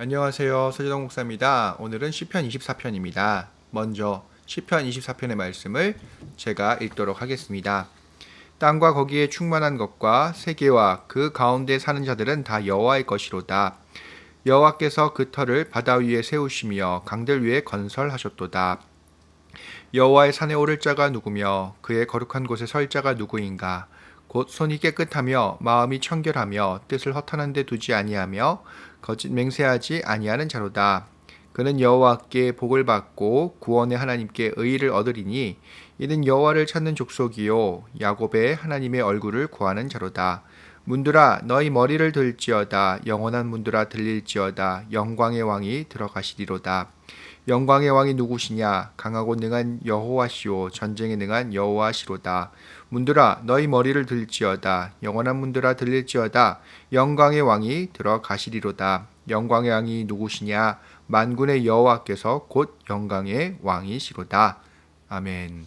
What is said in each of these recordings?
안녕하세요. 서지동 목사입니다. 오늘은 시편 24편입니다. 먼저 시편 24편의 말씀을 제가 읽도록 하겠습니다. 땅과 거기에 충만한 것과 세계와 그 가운데 사는 자들은 다 여호와의 것이로다. 여호와께서 그 터를 바다 위에 세우시며 강들 위에 건설하셨도다. 여호와의 산에 오를 자가 누구며 그의 거룩한 곳에 설 자가 누구인가? 곧 손이 깨끗하며 마음이 청결하며 뜻을 허탄한 데 두지 아니하며 거짓 맹세하지 아니하는 자로다. 그는 여호와께 복을 받고 구원의 하나님께 의의를 얻으리니 이는 여호와를 찾는 족속이요 야곱의 하나님의 얼굴을 구하는 자로다. 문들아 너희 머리를 들지어다. 영원한 문들아 들릴지어다. 영광의 왕이 들어가시리로다. 영광의 왕이 누구시냐? 강하고 능한 여호와시오. 전쟁에 능한 여호와시로다. 문들아 너희 머리를 들지어다. 영원한 문들아 들릴지어다. 영광의 왕이 들어가시리로다. 영광의 왕이 누구시냐? 만군의 여호와께서 곧 영광의 왕이시로다. 아멘.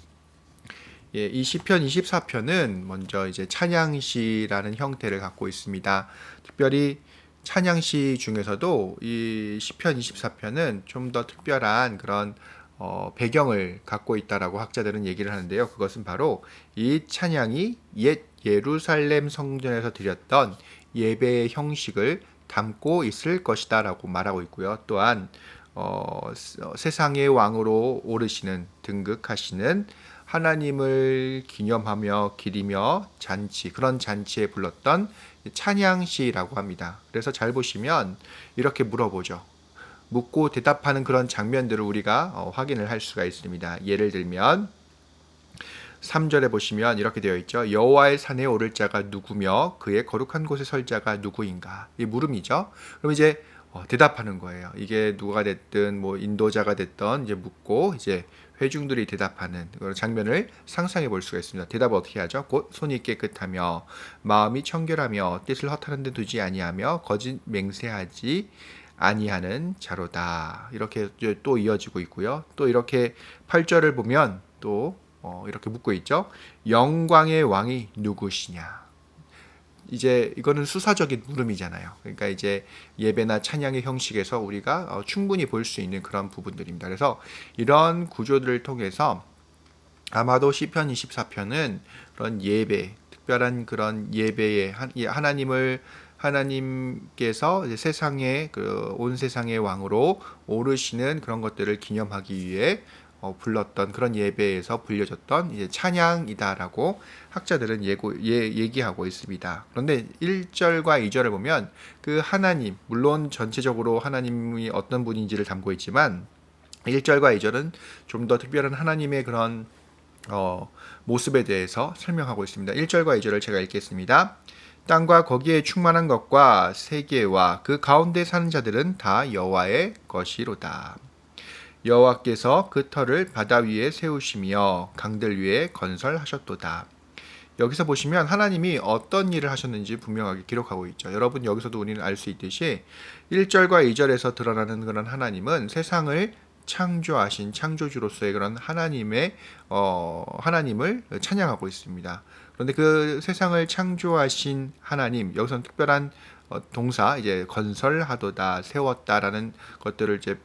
예, 이 시편 24편은 먼저 이제 찬양시라는 형태를 갖고 있습니다. 특별히 찬양시 중에서도 이 시편 24편은 좀 더 특별한 그런 배경을 갖고 있다라고 학자들은 얘기를 하는데요. 그것은 바로 이 찬양이 옛 예루살렘 성전에서 드렸던 예배의 형식을 담고 있을 것이다라고 말하고 있고요. 또한 세상의 왕으로 오르시는 등극하시는 하나님을 기념하며 기리며 잔치, 그런 잔치에 불렀던 찬양시라고 합니다. 그래서 잘 보시면 이렇게 물어보죠. 묻고 대답하는 그런 장면들을 우리가 확인을 할 수가 있습니다. 예를 들면 3절에 보시면 이렇게 되어 있죠. 여호와의 산에 오를 자가 누구며 그의 거룩한 곳에 설 자가 누구인가? 이 물음이죠. 그럼 이제 대답하는 거예요. 이게 누가 됐든 뭐 인도자가 됐던 이제 묻고 이제 회중들이 대답하는 그런 장면을 상상해 볼 수가 있습니다. 대답을 어떻게 하죠? 곧 손이 깨끗하며 마음이 청결하며 뜻을 허탄한 데 두지 아니하며 거짓 맹세하지 아니하는 자로다. 이렇게 또 이어지고 있고요. 또 이렇게 8절을 보면 또 이렇게 묻고 있죠. 영광의 왕이 누구시냐? 이제 이거는 수사적인 물음이잖아요. 그러니까 이제 예배나 찬양의 형식에서 우리가 충분히 볼 수 있는 그런 부분들입니다. 그래서 이런 구조들을 통해서 아마도 시편 24편은 그런 예배, 특별한 그런 예배에 하나님께서 이제 세상의 온 세상의 왕으로 오르시는 그런 것들을 기념하기 위해 불렀던 그런 예배에서 불려졌던 이제 찬양이다라고 학자들은 얘기하고 있습니다. 그런데 1절과 2절을 보면 그 하나님, 물론 전체적으로 하나님이 어떤 분인지를 담고 있지만 1절과 2절은 좀 더 특별한 하나님의 그런 모습에 대해서 설명하고 있습니다. 1절과 2절을 제가 읽겠습니다. 땅과 거기에 충만한 것과 세계와 그 가운데 사는 자들은 다 여호와의 것이로다. 여호와께서 그 터를 바다 위에 세우시며 강들 위에 건설하셨도다. 여기서 보시면 하나님이 어떤 일을 하셨는지 분명하게 기록하고 있죠. 여러분 여기서도 우리는 알 수 있듯이 1절과 2절에서 드러나는 그런 하나님은 세상을 창조하신 창조주로서의 그런 하나님을 찬양하고 있습니다. 그런데 그 세상을 창조하신 하나님, 여기서는 특별한 동사 이제 건설하도다, 세웠다라는 것들을 이제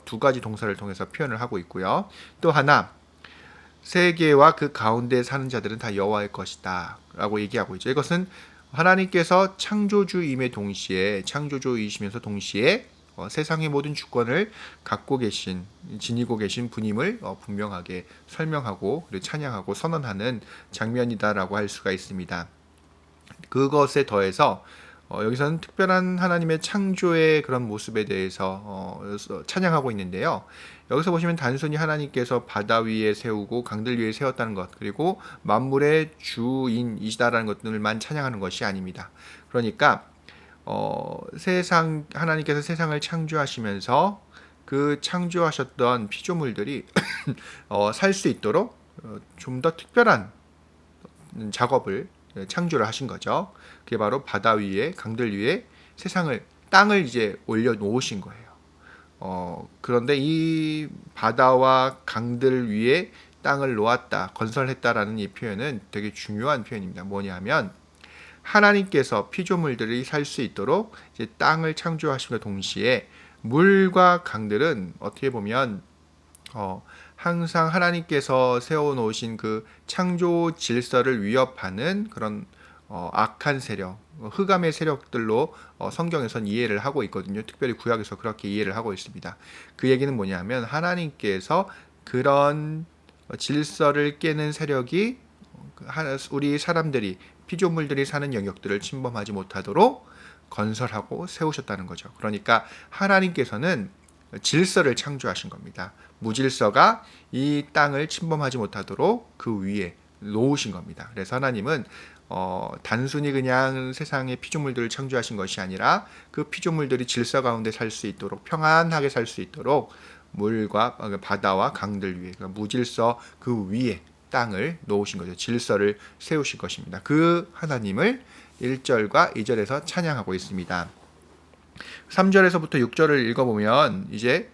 두 가지 동사를 통해서 표현을 하고 있고요. 또 하나 세계와 그 가운데 사는 자들은 다 여호와의 것이다 라고 얘기하고 있죠. 이것은 하나님께서 창조주임의 동시에 창조주이시면서 동시에 세상의 모든 주권을 갖고 계신 지니고 계신 분임을 분명하게 설명하고 그리고 찬양하고 선언하는 장면이다라고 할 수가 있습니다. 그것에 더해서 여기서는 특별한 하나님의 창조의 그런 모습에 대해서 찬양하고 있는데요. 여기서 보시면 단순히 하나님께서 바다 위에 세우고 강들 위에 세웠다는 것, 그리고 만물의 주인이시다라는 것들만 찬양하는 것이 아닙니다. 그러니까 하나님께서 세상을 창조하시면서 그 창조하셨던 피조물들이 살 수 있도록 좀 더 특별한 작업을 창조를 하신 거죠. 그게 바로 바다 위에 강들 위에 땅을 이제 올려 놓으신 거예요. 그런데 이 바다와 강들 위에 땅을 놓았다, 건설했다라는 이 표현은 되게 중요한 표현입니다. 뭐냐면 하나님께서 피조물들이 살 수 있도록 이제 땅을 창조하심과 동시에 물과 강들은 어떻게 보면 항상 하나님께서 세워놓으신 그 창조 질서를 위협하는 그런 악한 세력, 흑암의 세력들로 성경에선 이해를 하고 있거든요. 특별히 구약에서 그렇게 이해를 하고 있습니다. 그 얘기는 뭐냐면 하나님께서 그런 질서를 깨는 세력이 우리 사람들이 피조물들이 사는 영역들을 침범하지 못하도록 건설하고 세우셨다는 거죠. 그러니까 하나님께서는 질서를 창조하신 겁니다. 무질서가 이 땅을 침범하지 못하도록 그 위에 놓으신 겁니다. 그래서 하나님은 단순히 그냥 세상의 피조물들을 창조하신 것이 아니라 그 피조물들이 질서 가운데 살 수 있도록 평안하게 살 수 있도록 물과 바다와 강들 위에 그러니까 무질서 그 위에 땅을 놓으신 거죠. 질서를 세우신 것입니다. 그 하나님을 1절과 2절에서 찬양하고 있습니다. 3절에서부터 6절을 읽어보면 이제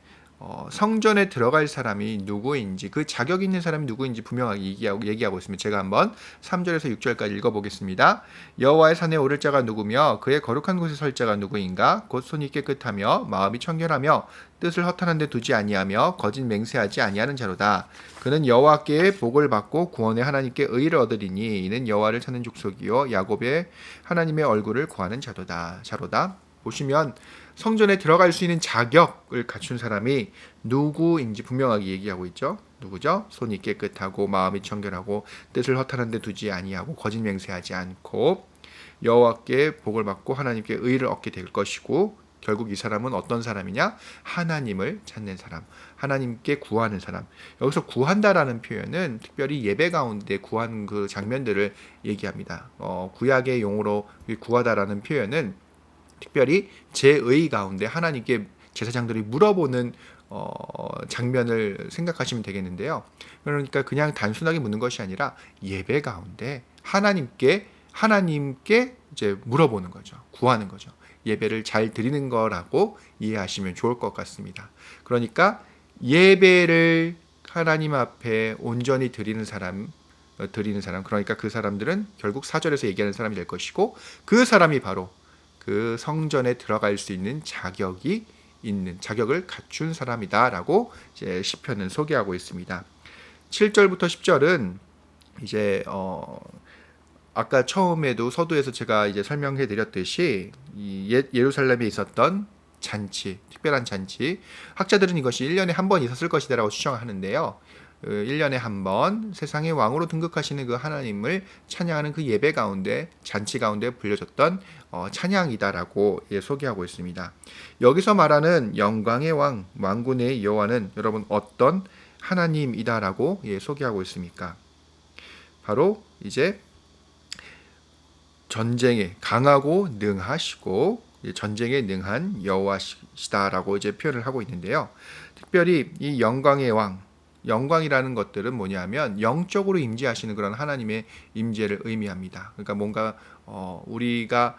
성전에 들어갈 사람이 누구인지 그 자격 있는 사람이 누구인지 분명하게 얘기하고 있습니다. 제가 한번 3절에서 6절까지 읽어보겠습니다. 여호와의 산에 오를 자가 누구며 그의 거룩한 곳에 설 자가 누구인가? 곧 손이 깨끗하며 마음이 청결하며 뜻을 허탄한 데 두지 아니하며 거짓 맹세하지 아니하는 자로다. 그는 여호와께 복을 받고 구원의 하나님께 의를 얻으리니 이는 여호와를 찾는 족속이요 야곱의 하나님의 얼굴을 구하는 자로다. 보시면 성전에 들어갈 수 있는 자격을 갖춘 사람이 누구인지 분명하게 얘기하고 있죠. 누구죠? 손이 깨끗하고 마음이 청결하고 뜻을 허탄한 데 두지 아니하고 거짓 맹세하지 않고 여호와께 복을 받고 하나님께 의를 얻게 될 것이고 결국 이 사람은 어떤 사람이냐? 하나님을 찾는 사람, 하나님께 구하는 사람. 여기서 구한다라는 표현은 특별히 예배 가운데 구한 그 장면들을 얘기합니다. 구약의 용어로 구하다라는 표현은 특별히 제의 가운데 하나님께 제사장들이 물어보는 장면을 생각하시면 되겠는데요. 그러니까 그냥 단순하게 묻는 것이 아니라 예배 가운데 하나님께 이제 물어보는 거죠. 구하는 거죠. 예배를 잘 드리는 거라고 이해하시면 좋을 것 같습니다. 그러니까 예배를 하나님 앞에 온전히 드리는 사람 그러니까 그 사람들은 결국 4절에서 얘기하는 사람이 될 것이고 그 사람이 바로 그 성전에 들어갈 수 있는 자격을 갖춘 사람이다라고 이제 시편은 소개하고 있습니다. 7절부터 10절은 이제 아까 처음에도 서두에서 제가 이제 설명해 드렸듯이 예루살렘에 있었던 잔치, 특별한 잔치. 학자들은 이것이 1년에 한 번 있었을 것이다라고 추정하는데요. 1년에 한 번 세상의 왕으로 등극하시는 그 하나님을 찬양하는 그 예배 가운데 잔치 가운데 불려졌던 찬양이다라고 소개하고 있습니다. 여기서 말하는 영광의 왕, 왕군의 여호와는 여러분 어떤 하나님이다라고 소개하고 있습니까? 바로 이제 전쟁에 강하고 능하시고 전쟁에 능한 여호와시다라고 이제 표현을 하고 있는데요. 특별히 이 영광의 왕, 영광이라는 것들은 뭐냐면 영적으로 임재하시는 그런 하나님의 임재를 의미합니다. 그러니까 뭔가 우리가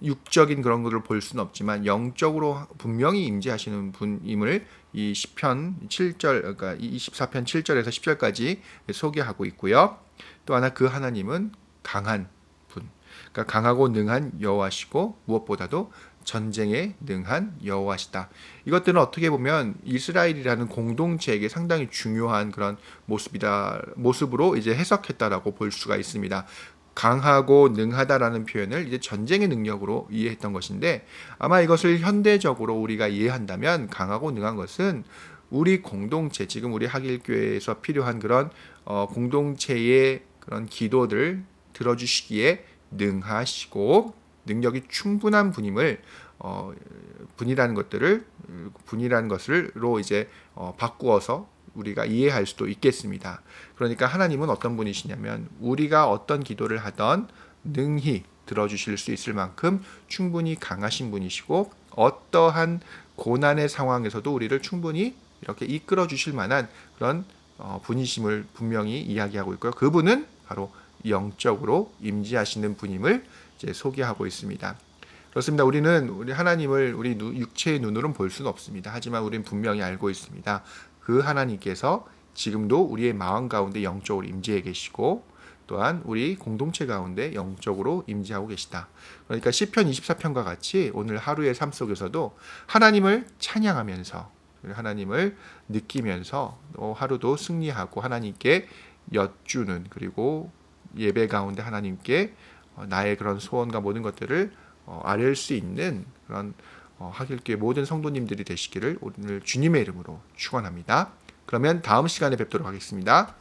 육적인 그런 것을 볼 수는 없지만 영적으로 분명히 임재하시는 분임을 이 시편 7절 그러니까 24편 7절에서 10절까지 소개하고 있고요. 또 하나 그 하나님은 강한 분, 그러니까 강하고 능한 여호와시고 무엇보다도 전쟁에 능한 여호와시다. 이것들은 어떻게 보면 이스라엘이라는 공동체에게 상당히 중요한 그런 모습으로 이제 해석했다라고 볼 수가 있습니다. 강하고 능하다라는 표현을 이제 전쟁의 능력으로 이해했던 것인데 아마 이것을 현대적으로 우리가 이해한다면 강하고 능한 것은 우리 공동체, 지금 우리 하길교회에서 필요한 그런 공동체의 그런 기도를 들어주시기에 능하시고 능력이 충분한 분임을 분이라는 것을로 이제 바꾸어서 우리가 이해할 수도 있겠습니다. 그러니까 하나님은 어떤 분이시냐면 우리가 어떤 기도를 하던 능히 들어주실 수 있을 만큼 충분히 강하신 분이시고 어떠한 고난의 상황에서도 우리를 충분히 이렇게 이끌어 주실 만한 그런 분이심을 분명히 이야기하고 있고요. 그분은 바로 영적으로 임재하시는 분임을 이제 소개하고 있습니다. 그렇습니다. 우리 하나님을 우리 육체의 눈으로는 볼 수는 없습니다. 하지만 우리는 분명히 알고 있습니다. 그 하나님께서 지금도 우리의 마음 가운데 영적으로 임재해 계시고 또한 우리 공동체 가운데 영적으로 임재하고 계시다. 그러니까 시편 24편과 같이 오늘 하루의 삶 속에서도 하나님을 찬양하면서 하나님을 느끼면서 하루도 승리하고 하나님께 여쭈는, 그리고 예배 가운데 하나님께 나의 그런 소원과 모든 것들을 아뢰을 수 있는 그런 하길교회 모든 성도님들이 되시기를 오늘 주님의 이름으로 축원합니다. 그러면 다음 시간에 뵙도록 하겠습니다.